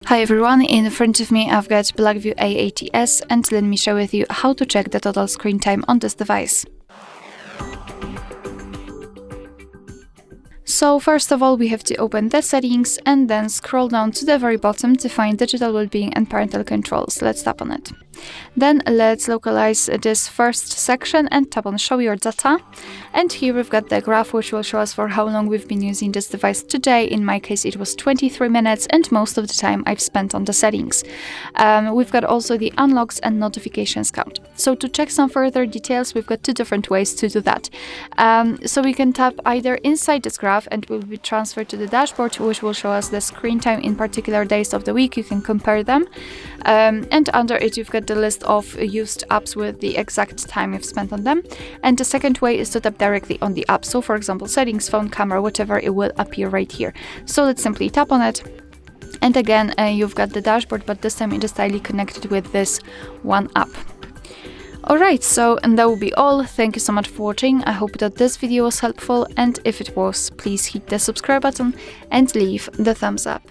Hi everyone, in front of me I've got BLACKVIEW A80s and let me share with you how to check the total screen time on this device. So first of all, we have to open the settings and then scroll down to the very bottom to find digital well-being and parental controls. Let's tap on it. Then let's localize this first section and tap on show your data. And here we've got the graph which will show us for how long we've been using this device today. In my case it was 23 minutes and most of the time I've spent on the settings. We've got also the unlocks and notifications count. So to check some further details, we've got two different ways to do that. So we can tap either inside this graph and we'll be transferred to the dashboard, which will show us the screen time in particular days of the week. You can compare them. And under it you've got the list of used apps with the exact time you've spent on them. And the second way is to tap directly on the app. So for example, settings, phone, camera, whatever, it will appear right here. So let's simply tap on it. And again, you've got the dashboard, but this time it is tightly connected with this one app. Alright, and that will be all. Thank you so much for watching. I hope that this video was helpful, and if it was, please hit the subscribe button and leave the thumbs up.